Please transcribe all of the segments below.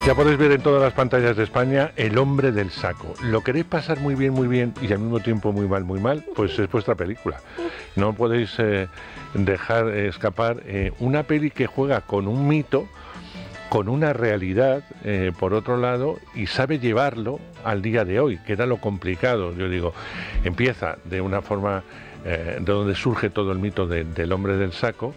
Ya podéis ver en todas las pantallas de España El hombre del saco. ¿Lo queréis pasar muy bien y al mismo tiempo muy mal? Pues es vuestra película. No podéis dejar escapar una peli que juega con un mito, con una realidad, por otro lado, y sabe llevarlo al día de hoy, que era lo complicado. Yo digo, empieza de una forma de donde surge todo el mito del hombre del saco,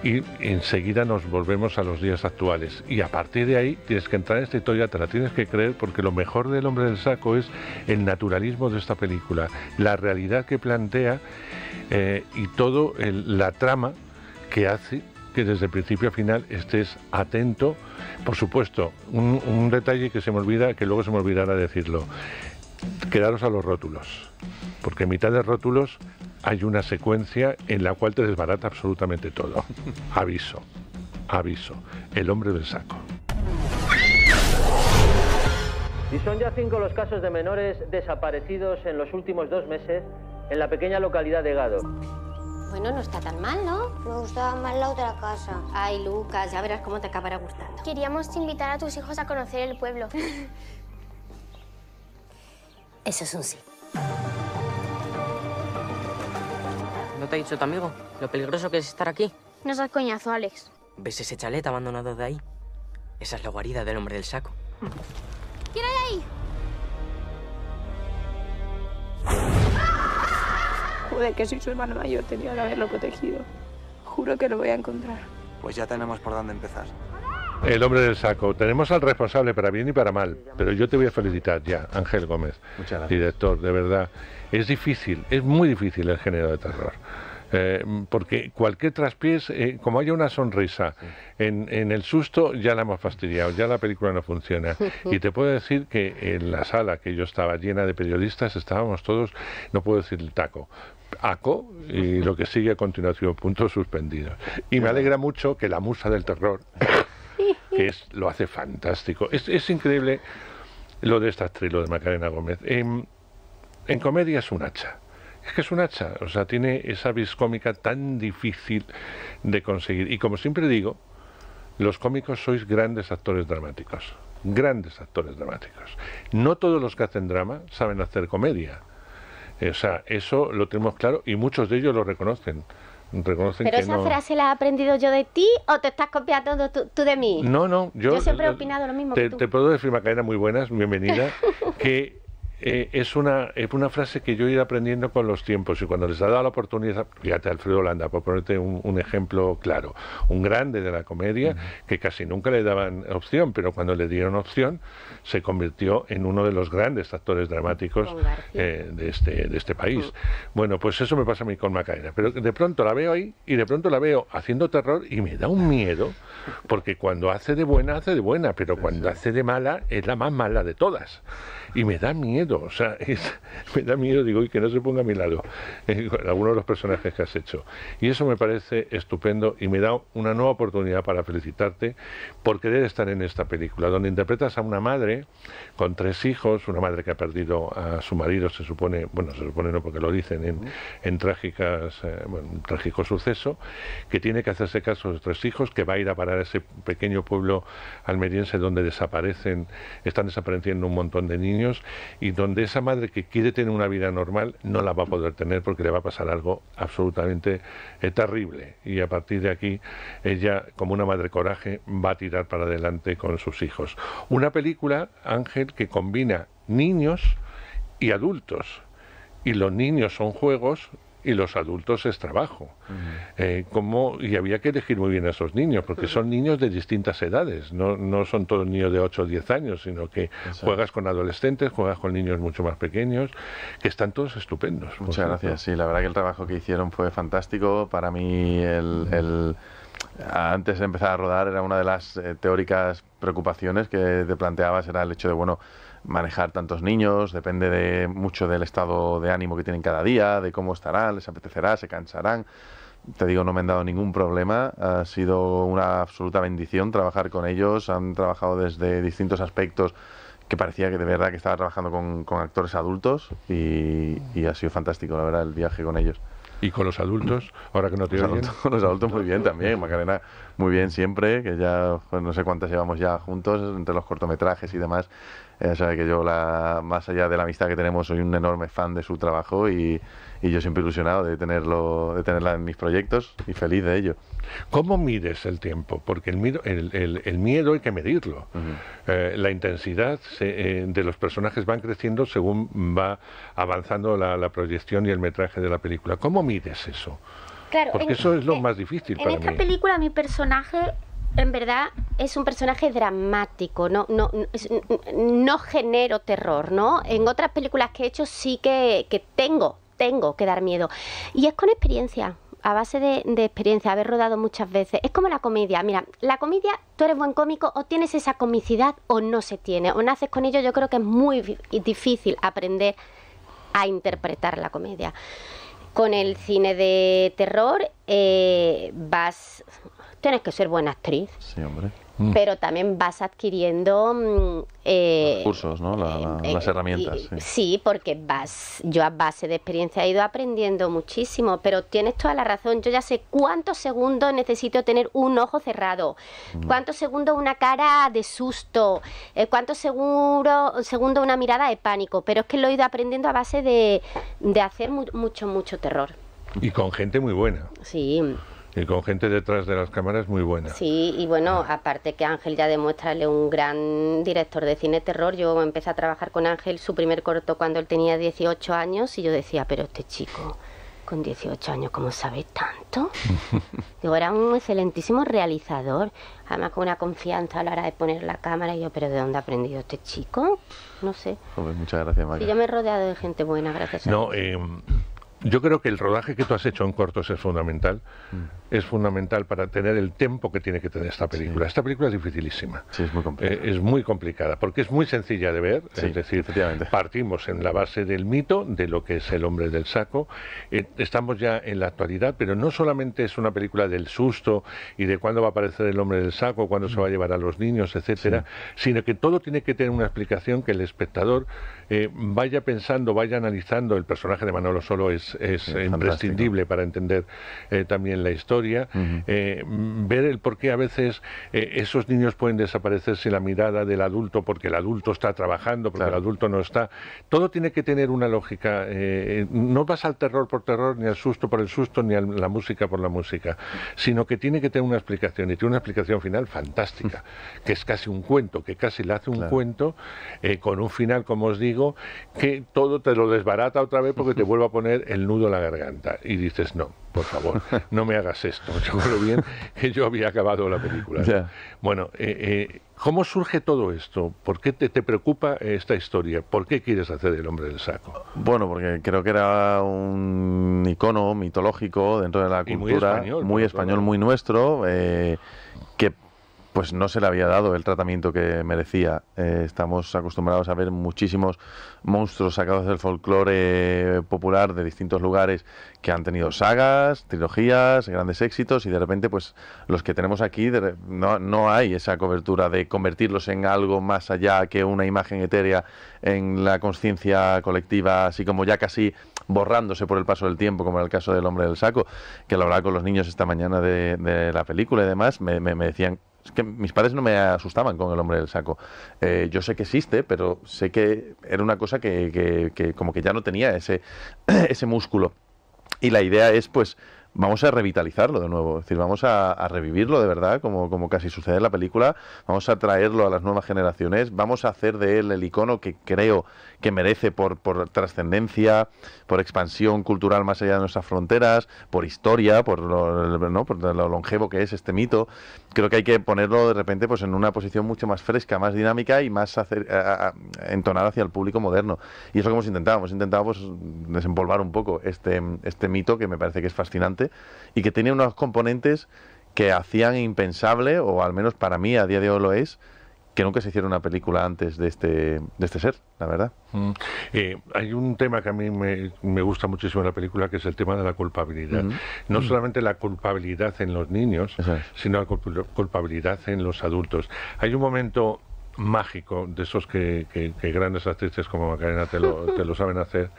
y enseguida nos volvemos a los días actuales, y a partir de ahí tienes que entrar en esta historia, te la tienes que creer, porque lo mejor del hombre del saco es el naturalismo de esta película, la realidad que plantea, y todo la trama que hace que desde el principio a final estés atento. Por supuesto, un detalle que se me olvida, que luego se me olvidará decirlo: quedaros a los rótulos, porque en mitad de rótulos hay una secuencia en la cual te desbarata absolutamente todo. Aviso, el hombre del saco. Y son ya 5 los casos de menores desaparecidos en los últimos 2 meses en la pequeña localidad de Gado. Bueno, no está tan mal, ¿no? Me gustaba más la otra casa. Ay, Lucas, ya verás cómo te acabará gustando. Queríamos invitar a tus hijos a conocer el pueblo. Eso es un sí. ¿No te ha dicho tu amigo lo peligroso que es estar aquí? No seas coñazo, Alex. ¿Ves ese chalet abandonado de ahí? Esa es la guarida del hombre del saco. ¿Quién hay ahí? Joder, que soy su hermano mayor, tenía que haberlo protegido. Juro que lo voy a encontrar. Pues ya tenemos por dónde empezar. El hombre del saco. Tenemos al responsable para bien y para mal, pero yo te voy a felicitar ya, Ángel Gómez, director, de verdad. Es difícil, es muy difícil el género de terror. Porque cualquier traspiés, como haya una sonrisa en el susto, ya la hemos fastidiado, ya la película no funciona. Y te puedo decir que en la sala que yo estaba llena de periodistas, estábamos todos, no puedo decir el taco, ACO, y lo que sigue a continuación, puntos suspendidos. Y me alegra mucho que la musa del terror, lo hace fantástico. Es increíble lo de esta actriz, lo de Macarena Gómez. En comedia es un hacha. Es que es un hacha, o sea, tiene esa vis cómica tan difícil de conseguir. Y como siempre digo, los cómicos sois grandes actores dramáticos. Grandes actores dramáticos. No todos los que hacen drama saben hacer comedia. O sea, eso lo tenemos claro y muchos de ellos lo reconocen. ¿Pero esa frase la he aprendido yo de ti o te estás copiando tú de mí? No, yo siempre he opinado lo mismo que tú. Te puedo decir, Macarena, muy buenas, bienvenida, que es una frase que yo he ido aprendiendo con los tiempos, y cuando les ha dado la oportunidad, fíjate, Alfredo Landa, por ponerte un ejemplo claro, un grande de la comedia, que casi nunca le daban opción, pero cuando le dieron opción se convirtió en uno de los grandes actores dramáticos de este país. Bueno, pues eso me pasa a mí con Macarena, pero de pronto la veo ahí y de pronto la veo haciendo terror y me da un miedo, porque cuando hace de buena, pero cuando hace de mala es la más mala de todas. Y me da miedo, o sea, me da miedo, digo, y que no se ponga a mi lado algunos de los personajes que has hecho. Y eso me parece estupendo y me da una nueva oportunidad para felicitarte por querer estar en esta película, donde interpretas a una madre con 3 hijos, una madre que ha perdido a su marido, se supone no, porque lo dicen en un trágico suceso, que tiene que hacerse caso de los 3 hijos, que va a ir a parar a ese pequeño pueblo almeriense donde están desapareciendo un montón de niños, y donde esa madre que quiere tener una vida normal no la va a poder tener porque le va a pasar algo absolutamente terrible, y a partir de aquí ella, como una madre coraje, va a tirar para adelante con sus hijos. Una película, Ángel, que combina niños y adultos, y los niños son juegos y los adultos es trabajo. Y había que elegir muy bien a esos niños, porque son niños de distintas edades, no son todos niños de 8 o 10 años, sino que juegas con adolescentes, juegas con niños mucho más pequeños, que están todos estupendos. Muchas gracias, sí, la verdad que el trabajo que hicieron fue fantástico. Para mí antes de empezar a rodar era una de las teóricas preocupaciones que te planteabas, era el hecho de, manejar tantos niños, depende mucho del estado de ánimo que tienen cada día, de cómo estarán, les apetecerá, se cansarán. Te digo, no me han dado ningún problema, ha sido una absoluta bendición trabajar con ellos, han trabajado desde distintos aspectos que parecía que de verdad que estaba trabajando con actores adultos, y ha sido fantástico, la verdad, el viaje con ellos. ¿Y con los adultos? Ahora que no te oyen. Los adultos muy bien también, Macarena muy bien siempre, que ya pues, no sé cuántas llevamos ya juntos entre los cortometrajes y demás. Sabe que yo, más allá de la amistad que tenemos, soy un enorme fan de su trabajo y yo siempre ilusionado de tenerla en mis proyectos y feliz de ello. ¿Cómo mides el tiempo? Porque el miedo hay que medirlo. La intensidad de los personajes van creciendo según va avanzando la proyección y el metraje de la película. ¿Cómo mides eso? Claro, porque eso es lo más difícil para mí. En esta película mi personaje, en verdad, es un personaje dramático, no genero terror, ¿no? En otras películas que he hecho sí que tengo que dar miedo. Y es con experiencia, a base de experiencia, haber rodado muchas veces. Es como la comedia. Mira, la comedia, tú eres buen cómico, o tienes esa comicidad o no se tiene, o naces con ello. Yo creo que es muy difícil aprender a interpretar la comedia. Con el cine de terror tienes que ser buena actriz. Sí, hombre. Pero también vas adquiriendo cursos, ¿no? Las herramientas. Sí, porque yo a base de experiencia he ido aprendiendo muchísimo, pero tienes toda la razón. Yo ya sé cuántos segundos necesito tener un ojo cerrado, cuántos segundos una cara de susto, cuántos segundos una mirada de pánico, pero es que lo he ido aprendiendo a base de hacer mucho terror. Y con gente muy buena. Sí. Y con gente detrás de las cámaras muy buena. Sí, y bueno, aparte que Ángel ya demuestra un gran director de cine terror. Yo empecé a trabajar con Ángel su primer corto cuando él tenía 18 años y yo decía, pero este chico con 18 años, ¿cómo sabe tanto? Digo, era un excelentísimo realizador, además con una confianza a la hora de poner la cámara. Y yo, ¿pero de dónde ha aprendido este chico? No sé. Joder, muchas gracias, Maca. Y yo me he rodeado de gente buena, gracias a Dios. Yo creo que el rodaje que tú has hecho en cortos es fundamental. Es fundamental para tener el tempo que tiene que tener esta película. Sí. Esta película es dificilísima. Sí, es muy complicada. Es muy complicada, porque es muy sencilla de ver. Sí, es decir, partimos en la base del mito, de lo que es el hombre del saco. Estamos ya en la actualidad, pero no solamente es una película del susto y de cuándo va a aparecer el hombre del saco, cuándo se va a llevar a los niños, etcétera, sino que todo tiene que tener una explicación que el espectador vaya pensando, vaya analizando. El personaje de Manolo Solo es imprescindible para entender también la historia. Ver el por qué a veces esos niños pueden desaparecer sin la mirada del adulto, porque el adulto está trabajando, porque el adulto no está. Todo tiene que tener una lógica. No vas al terror por terror, ni al susto por el susto, ni a la música por la música, sino que tiene que tener una explicación, y tiene una explicación final fantástica, que es casi un cuento, que casi le hace un cuento, con un final, como os digo, que todo te lo desbarata otra vez porque te vuelve a poner el nudo en la garganta y dices, no, por favor, no me hagas esto. Yo creo bien que yo había acabado la película. Ya. Bueno, ¿cómo surge todo esto? ¿Por qué te preocupa esta historia? ¿Por qué quieres hacer El hombre del saco? Bueno, porque creo que era un icono mitológico dentro de la cultura, muy español, muy nuestro, que pues no se le había dado el tratamiento que merecía. Estamos acostumbrados a ver muchísimos monstruos sacados del folclore popular de distintos lugares que han tenido sagas, trilogías, grandes éxitos, y de repente pues los que tenemos aquí no hay esa cobertura de convertirlos en algo más allá que una imagen etérea en la conciencia colectiva, así como ya casi borrándose por el paso del tiempo, como en el caso del hombre del saco, que lo hablaba con los niños esta mañana de la película y demás. Me decían, es que mis padres no me asustaban con el hombre del saco. Yo sé que existe, pero sé que era una cosa que como que ya no tenía ese músculo. Y la idea es, pues, vamos a revitalizarlo de nuevo, es decir, vamos a revivirlo de verdad, como casi sucede en la película, vamos a traerlo a las nuevas generaciones, vamos a hacer de él el icono que creo que merece por trascendencia, por expansión cultural más allá de nuestras fronteras, por historia, por lo longevo que es este mito. Creo que hay que ponerlo de repente pues en una posición mucho más fresca, más dinámica y más entonada hacia el público moderno. Y eso que hemos intentado pues desempolvar un poco este mito, que me parece que es fascinante y que tiene unos componentes que hacían impensable, o al menos para mí a día de hoy lo es, que nunca se hiciera una película antes de este ser, la verdad. Hay un tema que a mí me gusta muchísimo en la película, que es el tema de la culpabilidad. No solamente la culpabilidad en los niños, sino la culpabilidad en los adultos. Hay un momento mágico, de esos que grandes actrices como Macarena te lo saben hacer,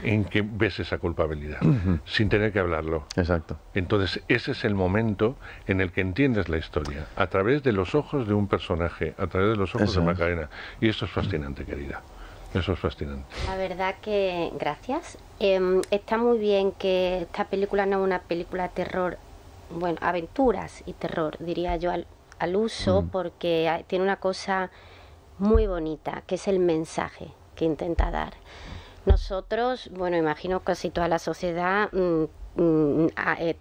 en que ves esa culpabilidad, sin tener que hablarlo. Exacto. Entonces, ese es el momento en el que entiendes la historia, a través de los ojos de un personaje, a través de los ojos de Macarena. Y eso es fascinante, querida. Eso es fascinante. La verdad que, gracias. Está muy bien que esta película no es una película de terror, bueno, aventuras y terror, diría yo al uso, porque tiene una cosa muy bonita, que es el mensaje que intenta dar. Nosotros, bueno, imagino casi toda la sociedad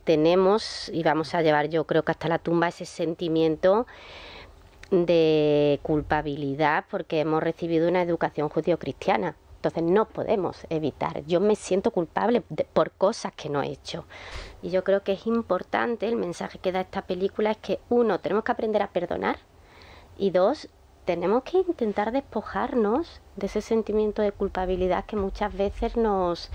tenemos y vamos a llevar, yo creo que hasta la tumba, ese sentimiento de culpabilidad porque hemos recibido una educación judio-cristiana. Entonces no podemos evitar. Yo me siento culpable por cosas que no he hecho. Y yo creo que es importante, el mensaje que da esta película es que, uno, tenemos que aprender a perdonar, y dos, tenemos que intentar despojarnos de ese sentimiento de culpabilidad que muchas veces nos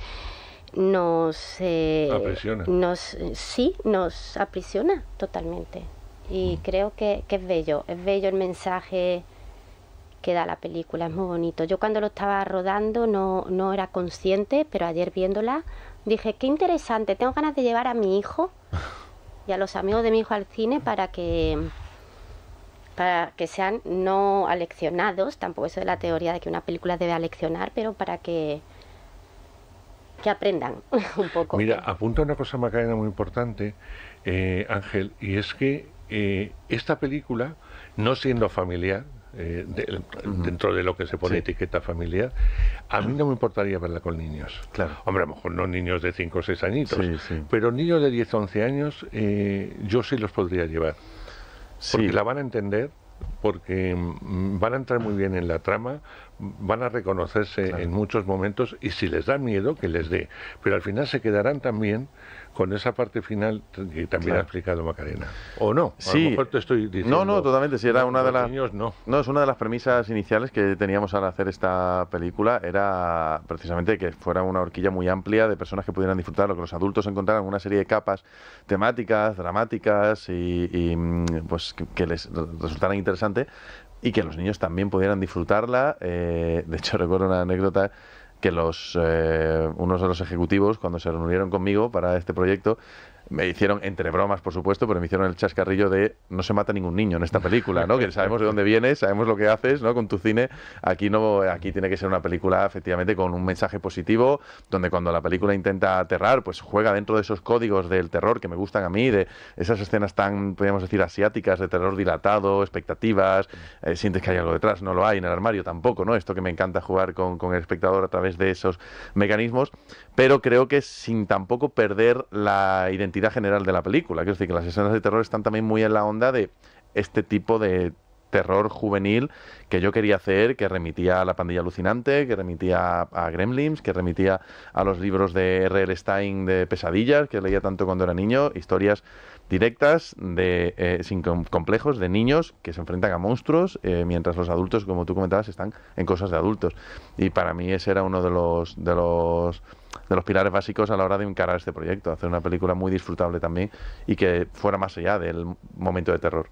aprisiona. Nos aprisiona totalmente. Y creo que es bello el mensaje que da la película, es muy bonito. Yo cuando lo estaba rodando no era consciente, pero ayer viéndola dije, qué interesante, tengo ganas de llevar a mi hijo y a los amigos de mi hijo al cine para que sean no aleccionados, tampoco eso de la teoría de que una película debe aleccionar, pero para que aprendan un poco. Mira, apunta una cosa, Macarena, muy importante, Ángel, y es que esta película, no siendo familiar, dentro de lo que se pone etiqueta familiar, a mí no me importaría verla con niños. Claro. Hombre, a lo mejor no niños de 5 o 6 añitos, pero niños de 10 o 11 años yo sí los podría llevar. Porque la van a entender, porque van a entrar muy bien en la trama, van a reconocerse en muchos momentos, y si les da miedo, que les dé. Pero al final se quedarán también con esa parte final que también ha explicado Macarena. ¿O no? A lo mejor te estoy diciendo... No, totalmente. Si era una de las... niños, no, es una de las premisas iniciales que teníamos al hacer esta película, era precisamente que fuera una horquilla muy amplia de personas que pudieran disfrutarlo, que los adultos encontraran una serie de capas temáticas, dramáticas y pues que les resultaran interesantes, y que los niños también pudieran disfrutarla. De hecho, recuerdo una anécdota que unos de los ejecutivos, cuando se reunieron conmigo para este proyecto, me hicieron, entre bromas por supuesto, pero me hicieron el chascarrillo de no se mata ningún niño en esta película, ¿no? Que sabemos de dónde vienes, sabemos lo que haces, ¿no? Con tu cine. Aquí tiene que ser una película efectivamente con un mensaje positivo, donde cuando la película intenta aterrar, pues juega dentro de esos códigos del terror que me gustan a mí, de esas escenas tan, podríamos decir, asiáticas, de terror dilatado, expectativas, sientes que hay algo detrás, no lo hay en el armario tampoco, ¿no? Esto que me encanta jugar con el espectador a través de esos mecanismos, pero creo que sin tampoco perder la identidad general de la película. Quiero decir que las escenas de terror están también muy en la onda de este tipo de terror juvenil que yo quería hacer, que remitía a La pandilla alucinante, que remitía a Gremlins, que remitía a los libros de R.L. Stein de pesadillas, que leía tanto cuando era niño, historias directas, sin complejos, de niños que se enfrentan a monstruos, mientras los adultos, como tú comentabas, están en cosas de adultos. Y para mí ese era uno de los pilares básicos a la hora de encarar este proyecto, hacer una película muy disfrutable también y que fuera más allá del momento de terror.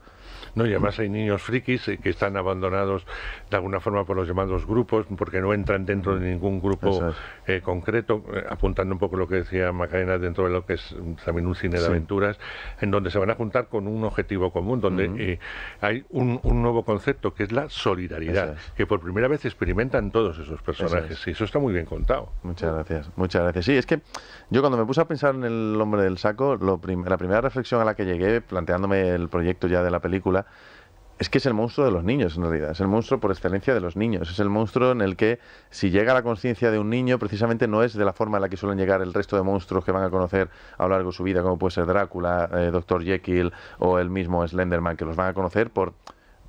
No, y además hay niños frikis que están abandonados de alguna forma por los llamados grupos, porque no entran dentro de ningún grupo concreto, apuntando un poco lo que decía Macarena, dentro de lo que es también un cine de aventuras, en donde se van a juntar con un objetivo común, donde hay un nuevo concepto, que es la solidaridad, que por primera vez experimentan todos esos personajes, y eso está muy bien contado. Muchas gracias, muchas gracias. Sí, es que yo cuando me puse a pensar en El hombre del saco, la primera reflexión a la que llegué, planteándome el proyecto ya de la película, es que es el monstruo de los niños, en realidad. Es el monstruo por excelencia de los niños. Es el monstruo en el que, si llega a la conciencia de un niño, precisamente no es de la forma en la que suelen llegar el resto de monstruos que van a conocer a lo largo de su vida, como puede ser Drácula, Dr. Jekyll o el mismo Slenderman, que los van a conocer por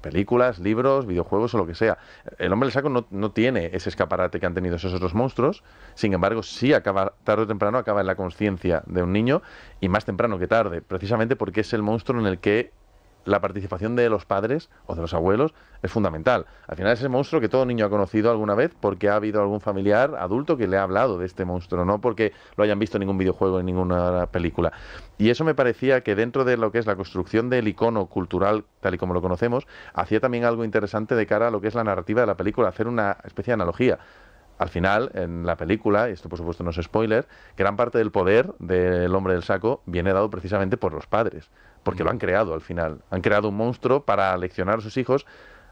películas, libros, videojuegos o lo que sea. El hombre del saco no tiene ese escaparate que han tenido esos otros monstruos, sin embargo sí acaba, tarde o temprano, acaba en la conciencia de un niño, y más temprano que tarde, precisamente porque es el monstruo en el que la participación de los padres o de los abuelos es fundamental. Al final es ese monstruo que todo niño ha conocido alguna vez porque ha habido algún familiar adulto que le ha hablado de este monstruo, no porque lo hayan visto en ningún videojuego, en ninguna película. Y eso me parecía que dentro de lo que es la construcción del icono cultural tal y como lo conocemos, hacía también algo interesante de cara a lo que es la narrativa de la película, hacer una especie de analogía. al final, en la película, y esto por supuesto no es spoiler, gran parte del poder del hombre del saco viene dado precisamente por los padres, porque lo han creado al final. Han creado un monstruo para leccionar a sus hijos,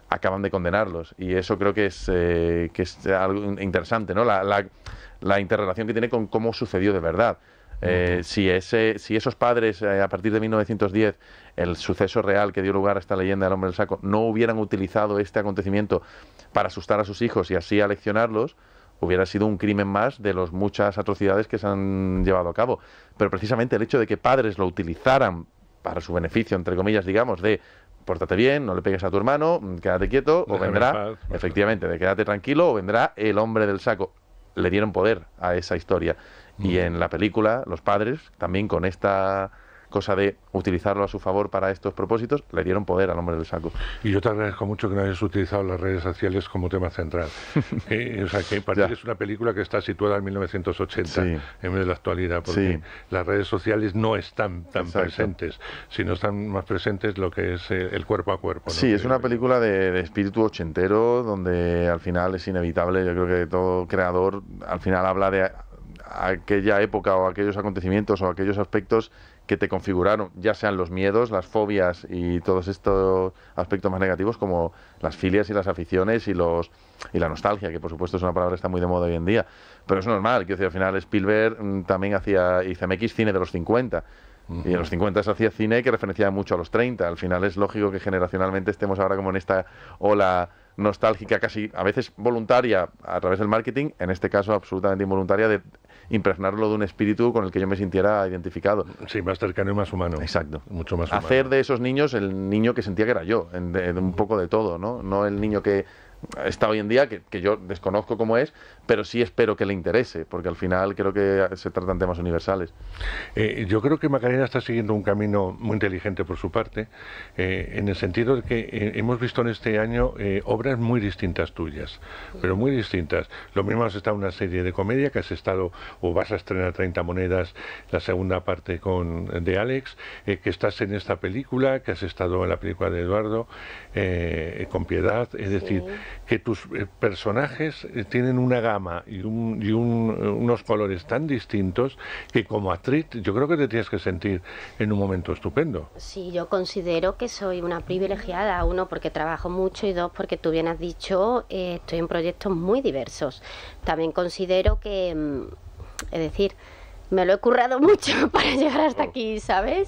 acaban de condenarlos. Y eso creo que es algo interesante, ¿no? La interrelación que tiene con cómo sucedió de verdad. Si esos padres, a partir de 1910, el suceso real que dio lugar a esta leyenda del hombre del saco, no hubieran utilizado este acontecimiento para asustar a sus hijos y así aleccionarlos, hubiera sido un crimen más de las muchas atrocidades que se han llevado a cabo. Pero precisamente el hecho de que padres lo utilizaran para su beneficio, entre comillas, digamos, de pórtate bien, no le pegues a tu hermano, quédate quieto, o vendrá, efectivamente, de quédate tranquilo, o vendrá el hombre del saco. Le dieron poder a esa historia. Y en la película, los padres, también con esta cosa de utilizarlo a su favor para estos propósitos, le dieron poder al hombre del saco. Y yo te agradezco mucho que no hayas utilizado las redes sociales como tema central. O sea, que para ti es una película que está situada en 1980 en vez de la actualidad, porque las redes sociales no están tan presentes, sino están más presentes lo que es el cuerpo a cuerpo, ¿no? Sí, es una película de espíritu ochentero, donde al final es inevitable, yo creo que todo creador al final habla de aquella época o aquellos acontecimientos o aquellos aspectos que te configuraron, ya sean los miedos, las fobias y todos estos aspectos más negativos, como las filias y las aficiones y la nostalgia, que por supuesto es una palabra que está muy de moda hoy en día. Pero es normal, quiero decir, al final Spielberg también y CMX cine de los 50. Y en los 50 se hacía cine que referenciaba mucho a los 30. Al final es lógico que generacionalmente estemos ahora como en esta ola nostálgica, casi a veces voluntaria a través del marketing, en este caso absolutamente involuntaria, de impregnarlo de un espíritu con el que yo me sintiera identificado. Sí, más cercano y más humano. Exacto. Mucho más humano. Hacer de esos niños el niño que sentía que era yo, un poco de todo, ¿no? No el niño que está hoy en día, que yo desconozco cómo es, pero sí espero que le interese, porque al final creo que se tratan temas universales. Yo creo que Macarena está siguiendo un camino muy inteligente por su parte, en el sentido de que hemos visto en este año obras muy distintas tuyas, pero muy distintas. Lo mismo has estado en una serie de comedia, que has estado, o vas a estrenar 30 monedas, la segunda parte de Alex, que estás en esta película, que has estado en la película de Eduardo, con Piedad, es decir, que tus personajes tienen una gama y unos colores tan distintos que como actriz yo creo que te tienes que sentir en un momento estupendo. Sí, yo considero que soy una privilegiada, uno porque trabajo mucho y dos porque tú bien has dicho, estoy en proyectos muy diversos. También considero que, es decir, me lo he currado mucho para llegar hasta aquí, ¿sabes?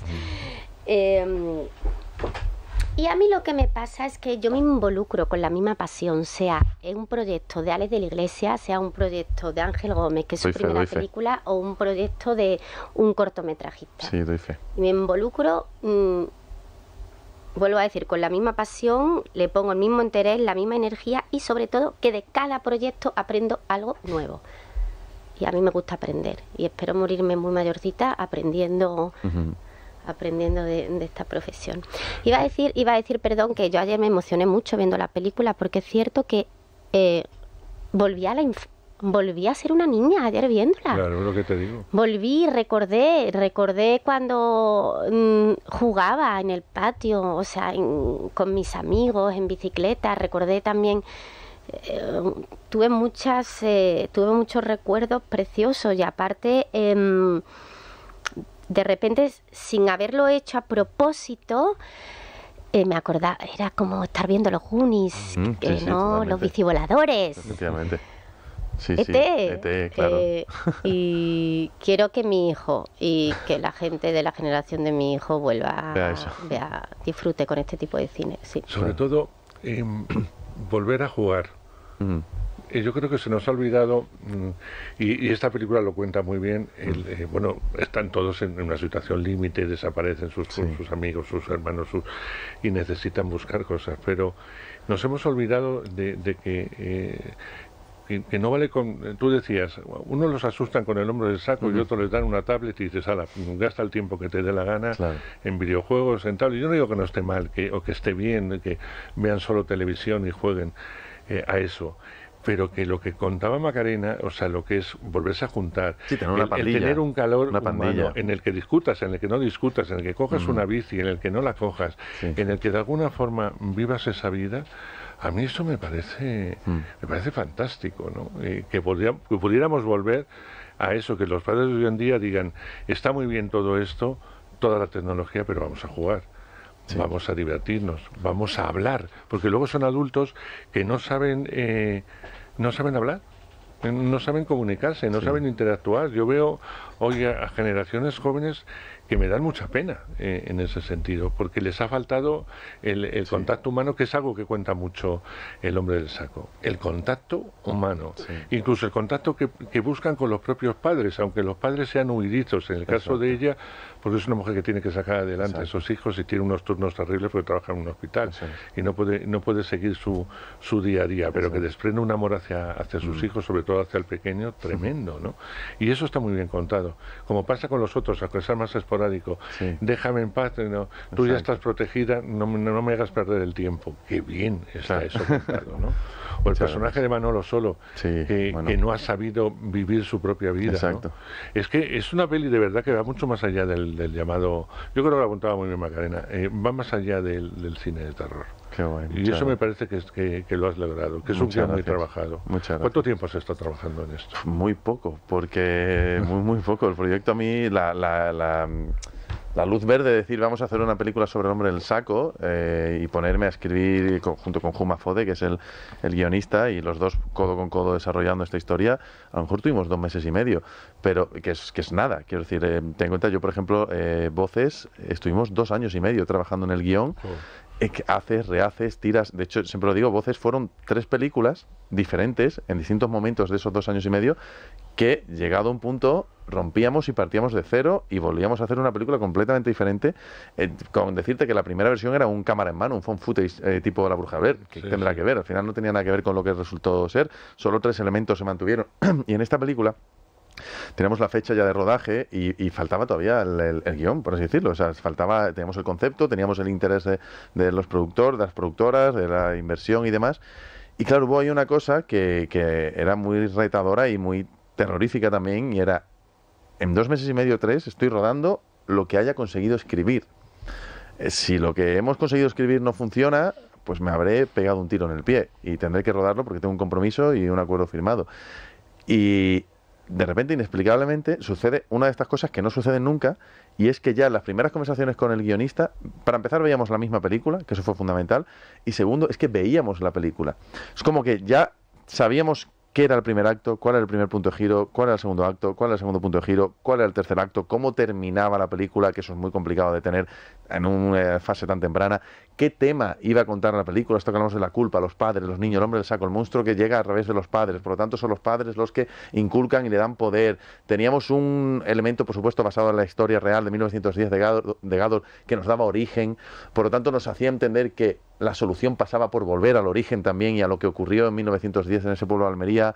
Y a mí lo que me pasa es que yo me involucro con la misma pasión, sea en un proyecto de Alex de la Iglesia, sea un proyecto de Ángel Gómez, que es su primera película, o un proyecto de un cortometrajista. Sí, doy fe. Y me involucro, vuelvo a decir, con la misma pasión, le pongo el mismo interés, la misma energía y sobre todo que de cada proyecto aprendo algo nuevo. Y a mí me gusta aprender y espero morirme muy mayorcita aprendiendo... aprendiendo de esta profesión. Iba a decir, perdón, que yo ayer me emocioné mucho viendo la película, porque es cierto que volví a ser una niña ayer viéndola. Claro, es lo que te digo. Volví, recordé cuando jugaba en el patio, o sea, con mis amigos, en bicicleta, recordé también... tuve muchos recuerdos preciosos y aparte... de repente, sin haberlo hecho a propósito, me acordaba, era como estar viendo los Goonies, ¿no? Los bicivoladores. Efectivamente. Sí, ET, claro. Y quiero que mi hijo y que la gente de la generación de mi hijo vuelva disfrute con este tipo de cine. Sí. Sobre todo, volver a jugar. Yo creo que se nos ha olvidado, y esta película lo cuenta muy bien, bueno, están todos en una situación límite, desaparecen sus amigos, sus hermanos, y necesitan buscar cosas, pero nos hemos olvidado de que no vale con... Tú decías, unos los asustan con el hombro del saco y otros les dan una tablet y dices, ala, gasta el tiempo que te dé la gana en videojuegos, en tal. Y yo no digo que no esté mal, o que esté bien, que vean solo televisión y jueguen a eso. Pero que lo que contaba Macarena, o sea, lo que es volverse a juntar, tener una pandilla, el tener un calor humano en el que discutas, en el que no discutas, en el que cojas una bici, en el que no la cojas, en el que de alguna forma vivas esa vida, A mí eso me parece fantástico, ¿no? Que pudiéramos volver a eso, que los padres de hoy en día digan, está muy bien todo esto, toda la tecnología, pero vamos a jugar. Sí. Vamos a divertirnos, vamos a hablar, porque luego son adultos que no saben hablar, no saben comunicarse, no saben interactuar. Yo veo hoy a generaciones jóvenes que me dan mucha pena en ese sentido, porque les ha faltado el contacto humano, que es algo que cuenta mucho el hombre del saco. El contacto humano, incluso el contacto que buscan con los propios padres, aunque los padres sean huidizos, en el caso de ella, porque es una mujer que tiene que sacar adelante a esos hijos y tiene unos turnos terribles porque trabaja en un hospital y no puede seguir su día a día, pero que desprende un amor hacia sus hijos, sobre todo hacia el pequeño, tremendo, ¿no? Y eso está muy bien contado. Como pasa con los otros, aunque sea más esporádico, déjame en paz, no, tú ya estás protegida, no me hagas perder el tiempo. Qué bien está eso contado, ¿no? O el personaje de Manolo Solo, que no ha sabido vivir su propia vida, ¿no? Es que es una peli de verdad que va mucho más allá del llamado, yo creo que lo apuntaba muy bien Macarena, va más allá del cine de terror. Qué bueno, y eso me parece que lo has logrado, que es un guión muy trabajado. ¿Cuánto tiempo has estado trabajando en esto? Muy poco, porque muy poco. El proyecto a mí, la luz verde de decir vamos a hacer una película sobre el hombre del saco y ponerme a escribir junto con Juma Fode, que es el guionista, y los dos codo con codo desarrollando esta historia, a lo mejor tuvimos 2 meses y medio, pero que es nada, quiero decir, ten en cuenta, yo por ejemplo, Voces, estuvimos 2 años y medio trabajando en el guión. Haces, rehaces, tiras. De hecho, siempre lo digo, Voces fueron 3 películas diferentes en distintos momentos de esos 2 años y medio, que llegado a un punto rompíamos y partíamos de cero y volvíamos a hacer una película completamente diferente, con decirte que la primera versión era un cámara en mano, un found footage tipo La Bruja de Blair, que tendrá que ver, al final no tenía nada que ver con lo que resultó ser, solo 3 elementos se mantuvieron. Y en esta película tenemos la fecha ya de rodaje y faltaba todavía el guión, por así decirlo. O sea, teníamos el concepto, teníamos el interés de los productores, de las productoras, de la inversión y demás. Y claro, hubo ahí una cosa que era muy retadora y muy terrorífica también, y era, en 2 meses y medio, 3, estoy rodando lo que haya conseguido escribir. Si lo que hemos conseguido escribir no funciona, pues me habré pegado un tiro en el pie y tendré que rodarlo porque tengo un compromiso y un acuerdo firmado. Y de repente, inexplicablemente, sucede una de estas cosas que no suceden nunca, y es que ya en las primeras conversaciones con el guionista, para empezar, veíamos la misma película, que eso fue fundamental, y segundo, es que veíamos la película. Es como que ya sabíamos qué era el primer acto, cuál era el primer punto de giro, cuál era el segundo acto, cuál era el segundo punto de giro, cuál era el tercer acto, cómo terminaba la película, que eso es muy complicado de tener en una fase tan temprana, qué tema iba a contar la película, esto que hablamos de la culpa, los padres, los niños, el hombre del saco, el monstruo que llega a través de los padres, por lo tanto son los padres los que inculcan y le dan poder. Teníamos un elemento, por supuesto, basado en la historia real de 1910 de Gador, que nos daba origen, por lo tanto nos hacía entender que la solución pasaba por volver al origen también y a lo que ocurrió en 1910 en ese pueblo de Almería.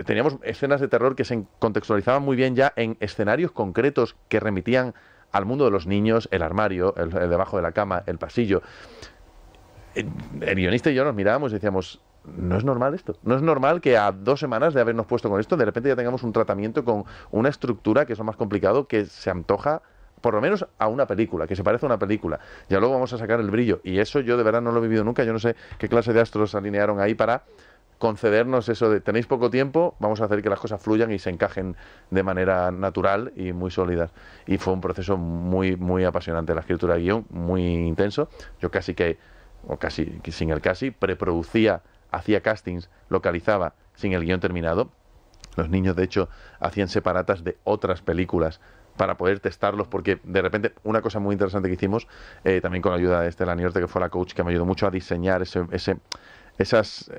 Teníamos escenas de terror que se contextualizaban muy bien ya en escenarios concretos que remitían al mundo de los niños, el armario, el debajo de la cama, el pasillo. El guionista y yo nos mirábamos y decíamos, no es normal esto. No es normal que a 2 semanas de habernos puesto con esto, de repente ya tengamos un tratamiento con una estructura, que es lo más complicado, que se antoja por lo menos a una película, que se parece a una película. Ya luego vamos a sacar el brillo. Y eso yo de verdad no lo he vivido nunca. Yo no sé qué clase de astros alinearon ahí para concedernos eso de tenéis poco tiempo, vamos a hacer que las cosas fluyan y se encajen de manera natural y muy sólidas. Y fue un proceso muy, muy apasionante. La escritura de guión, muy intenso. Yo casi sin el casi, preproducía, hacía castings, localizaba sin el guión terminado. Los niños, de hecho, hacían separatas de otras películas para poder testarlos, porque de repente una cosa muy interesante que hicimos, también con la ayuda de Estela Niorte, que fue la coach que me ayudó mucho a diseñar esas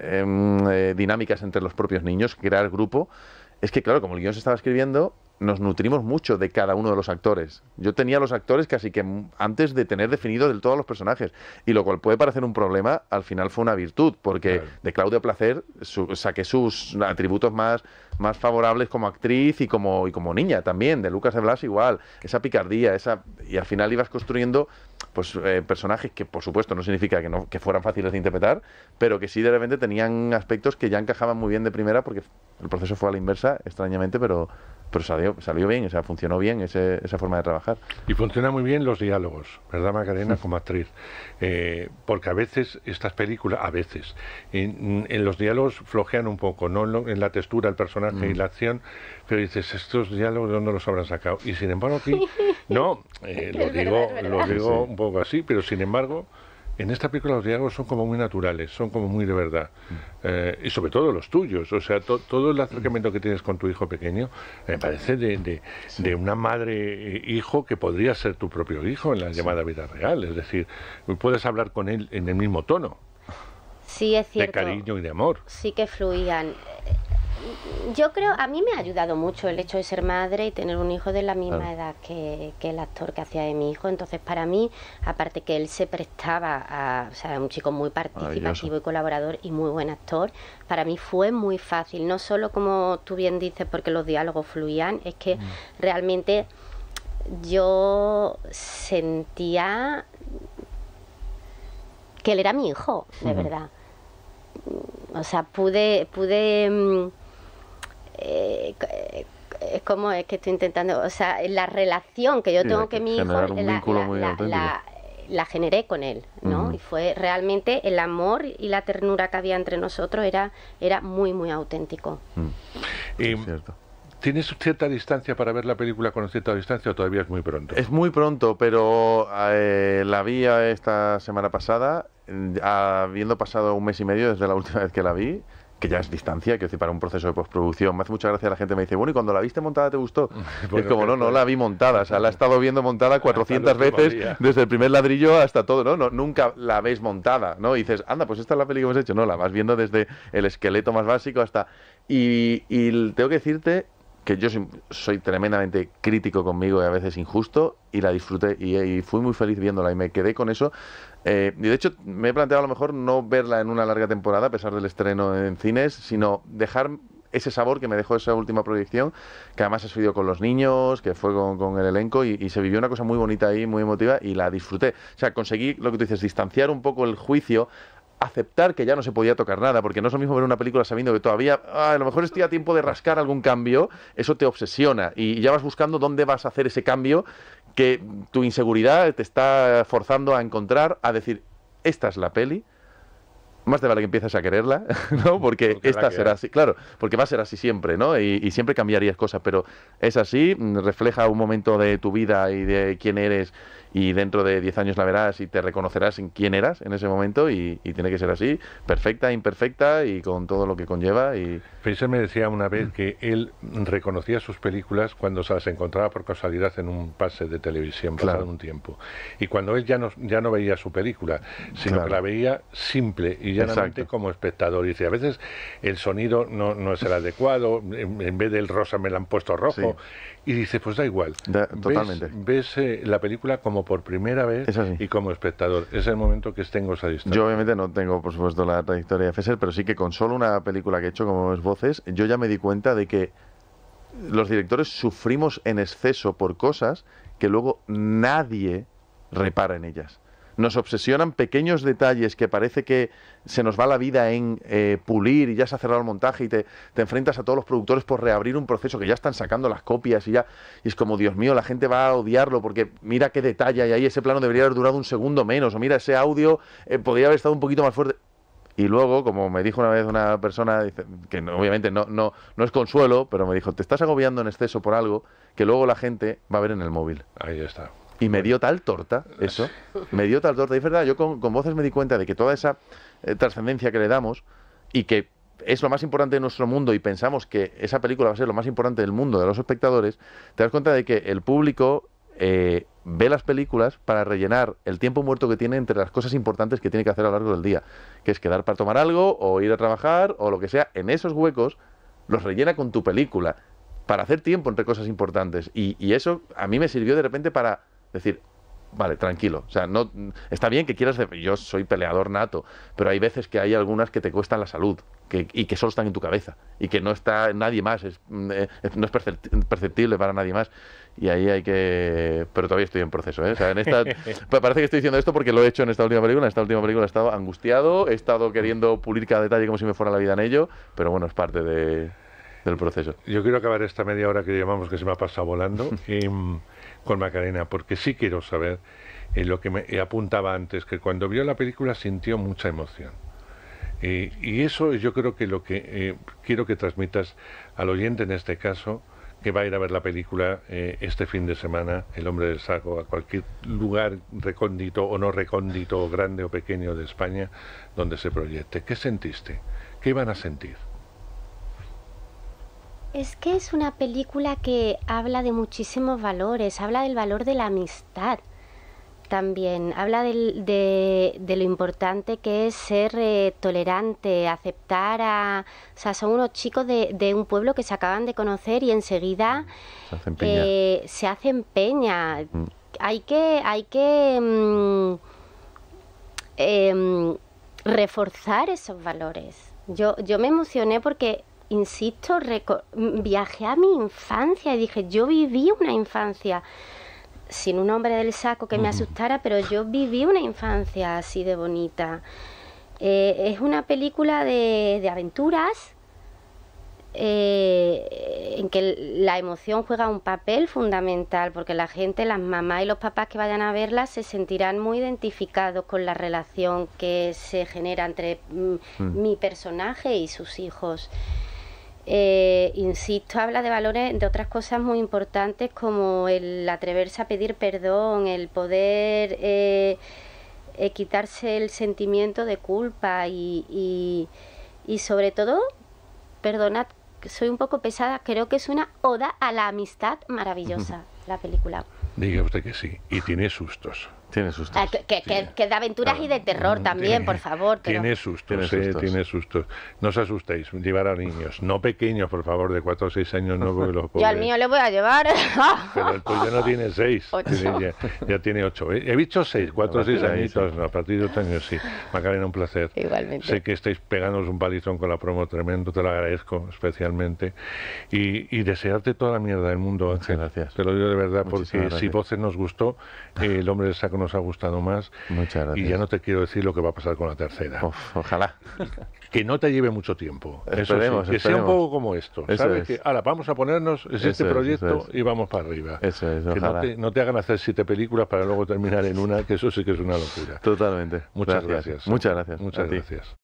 dinámicas entre los propios niños, crear grupo, es que claro, como el guión se estaba escribiendo, nos nutrimos mucho de cada uno de los actores. Yo tenía los actores casi que antes de tener definido del todo los personajes, y lo cual puede parecer un problema, al final fue una virtud, porque de Claudia Placer saqué sus atributos más favorables como actriz y como niña también, de Lucas de Blas igual, esa picardía, y al final ibas construyendo pues personajes que por supuesto no significa que fueran fáciles de interpretar, pero que sí de repente tenían aspectos que ya encajaban muy bien de primera, porque el proceso fue a la inversa, extrañamente, pero pero salió bien, o sea, funcionó bien esa forma de trabajar. Y funciona muy bien los diálogos, ¿verdad, Macarena, como actriz? Porque a veces estas películas, en los diálogos flojean un poco, no en la textura, el personaje y la acción, pero dices, estos diálogos, ¿de dónde los habrán sacado? Y sin embargo aquí, no, lo digo un poco así, pero sin embargo, en esta película los diálogos son como muy naturales, son como muy de verdad. Y sobre todo los tuyos, o sea, todo el acercamiento que tienes con tu hijo pequeño, me parece de una madre-hijo que podría ser tu propio hijo en la llamada vida real. Es decir, puedes hablar con él en el mismo tono. Sí, es cierto. De cariño y de amor. Sí que fluían. Yo creo, a mí me ha ayudado mucho el hecho de ser madre y tener un hijo de la misma edad que el actor que hacía de mi hijo. Entonces, para mí, aparte que él se prestaba o sea, un chico muy participativo y colaborador y muy buen actor, para mí fue muy fácil. No solo, como tú bien dices, porque los diálogos fluían, es que realmente yo sentía que él era mi hijo, de verdad. O sea, pude ¿cómo es que estoy intentando? O sea, la relación que yo tengo que mi hijo, la generé con él, ¿no? Y fue realmente el amor y la ternura que había entre nosotros era muy, muy auténtico. Es cierto. ¿Tienes cierta distancia para ver la película con cierta distancia o todavía es muy pronto? Es muy pronto, pero la vi esta semana pasada, habiendo pasado un mes y medio desde la última vez que la vi, que ya es distancia, quiero decir, para un proceso de postproducción. Me hace mucha gracia, la gente me dice, bueno, ¿y cuando la viste montada te gustó? Bueno, es como, no la vi montada, o sea, la he estado viendo montada 400 veces, desde el primer ladrillo hasta todo, ¿no? Nunca la ves montada, ¿no? Y dices, anda, pues esta es la peli que hemos hecho. No, la vas viendo desde el esqueleto más básico hasta... Y tengo que decirte que yo soy tremendamente crítico conmigo y a veces injusto, y la disfruté y fui muy feliz viéndola y me quedé con eso. Y de hecho me he planteado a lo mejor no verla en una larga temporada a pesar del estreno en cines, sino dejar ese sabor que me dejó esa última proyección, que además se subió con los niños, que fue con el elenco y se vivió una cosa muy bonita ahí, muy emotiva, y la disfruté. O sea, conseguí lo que tú dices, distanciar un poco el juicio, aceptar que ya no se podía tocar nada, porque no es lo mismo ver una película sabiendo que todavía a lo mejor estoy a tiempo de rascar algún cambio. Eso te obsesiona y ya vas buscando dónde vas a hacer ese cambio que tu inseguridad te está forzando a encontrar, a decir, esta es la peli, más te vale que empieces a quererla, ¿no? Porque esta será así, claro, porque va a ser así siempre, ¿no? Y siempre cambiarías cosas, pero es así, refleja un momento de tu vida y de quién eres, y dentro de 10 años la verás y te reconocerás en quién eras en ese momento, y tiene que ser así, perfecta, imperfecta y con todo lo que conlleva. Fraser me decía una vez que él reconocía sus películas cuando se las encontraba por casualidad en un pase de televisión, pasado un tiempo, y cuando él ya no veía su película, sino que la veía simple y llanamente como espectador, y dice, a veces el sonido no es el adecuado, en vez del rosa me la han puesto rojo, y dice, pues da igual, totalmente. Ves la película como por primera vez y como espectador. Es el momento que tengo esa distancia. Yo obviamente no tengo, por supuesto, la trayectoria de Fesser, pero sí que con solo una película que he hecho como es Voces, yo ya me di cuenta de que los directores sufrimos en exceso por cosas que luego nadie repara en ellas. Nos obsesionan pequeños detalles que parece que se nos va la vida en pulir, y ya se ha cerrado el montaje y te enfrentas a todos los productores por reabrir un proceso que ya están sacando las copias y es como, Dios mío, la gente va a odiarlo porque mira qué detalle hay ahí, ese plano debería haber durado un segundo menos, o mira, ese audio podría haber estado un poquito más fuerte. Y luego, como me dijo una vez una persona, que obviamente no es consuelo, pero me dijo, te estás agobiando en exceso por algo que luego la gente va a ver en el móvil. Ahí está. Y me dio tal torta, eso, me dio tal torta. Y es verdad, yo con Voces me di cuenta de que toda esa trascendencia que le damos, y que es lo más importante de nuestro mundo, y pensamos que esa película va a ser lo más importante del mundo de los espectadores, te das cuenta de que el público ve las películas para rellenar el tiempo muerto que tiene entre las cosas importantes que tiene que hacer a lo largo del día, que es quedar para tomar algo, o ir a trabajar, o lo que sea. En esos huecos los rellena con tu película, para hacer tiempo entre cosas importantes. Y eso a mí me sirvió de repente para decir, vale, tranquilo, o sea, no está bien que quieras, yo soy peleador nato, pero hay veces que hay algunas que te cuestan la salud, y que solo están en tu cabeza, y que no está nadie más, no es perceptible para nadie más, y ahí hay que... Pero todavía estoy en proceso, ¿eh? O sea, parece que estoy diciendo esto porque lo he hecho en esta última película. En esta última película he estado angustiado, he estado queriendo pulir cada detalle como si me fuera la vida en ello, pero bueno, es parte del del proceso. Yo quiero acabar esta media hora que llevamos, que se me ha pasado volando, con Macarena, porque sí quiero saber lo que me apuntaba antes, que cuando vio la película sintió mucha emoción. Y eso yo creo que lo que quiero que transmitas al oyente en este caso, que va a ir a ver la película este fin de semana, El hombre del saco, a cualquier lugar recóndito o no recóndito, grande o pequeño de España, donde se proyecte. ¿Qué sentiste? ¿Qué iban a sentir? Es que es una película que habla de muchísimos valores, habla del valor de la amistad también, habla de lo importante que es ser tolerante, aceptar a... O sea, son unos chicos de un pueblo que se acaban de conocer y enseguida se hacen peña. Hay que reforzar esos valores. Yo me emocioné porque, insisto, viajé a mi infancia y dije, yo viví una infancia sin un hombre del saco que me asustara, pero yo viví una infancia así de bonita. Es una película de aventuras en que la emoción juega un papel fundamental, porque la gente, las mamás y los papás que vayan a verla se sentirán muy identificados con la relación que se genera entre mi personaje y sus hijos. Insisto, habla de valores, de otras cosas muy importantes, como el atreverse a pedir perdón, el poder quitarse el sentimiento de culpa y sobre todo, perdonad, soy un poco pesada, creo que es una oda a la amistad maravillosa, la película. Diga usted que sí, y tiene sustos. Tiene sustos. Que de aventuras y de terror también, por favor. Pero... Tiene sustos, tiene sustos. No os asustéis, llevar a niños, no pequeños, por favor, de 4 o 6 años, no, porque los pobres... Yo al mío le voy a llevar. Pero el tuyo no tiene 6, ya tiene 8. He dicho 6, 4 o 6 añitos, no, a partir de 8 años sí. Macarena, un placer. Igualmente. Sé que estáis pegándonos un palizón con la promo tremendo, te lo agradezco especialmente. Y desearte toda la mierda del mundo, Ángel. Muchas gracias. Te lo digo de verdad, Muchísimas porque gracias. si Voces nos gustó, El hombre del saco nos ha gustado más. Muchas gracias. Y ya no te quiero decir lo que va a pasar con la tercera. Ojalá. Que no te lleve mucho tiempo. Esperemos, eso sí, que sea un poco como esto. Eso ¿Sabes? es. Que, ahora, vamos a ponernos este proyecto eso es. y vamos para arriba. Eso es, que ojalá. no te hagan hacer 7 películas para luego terminar en una, que eso sí que es una locura. Totalmente. Muchas gracias. Muchas gracias. Muchas A ti. gracias.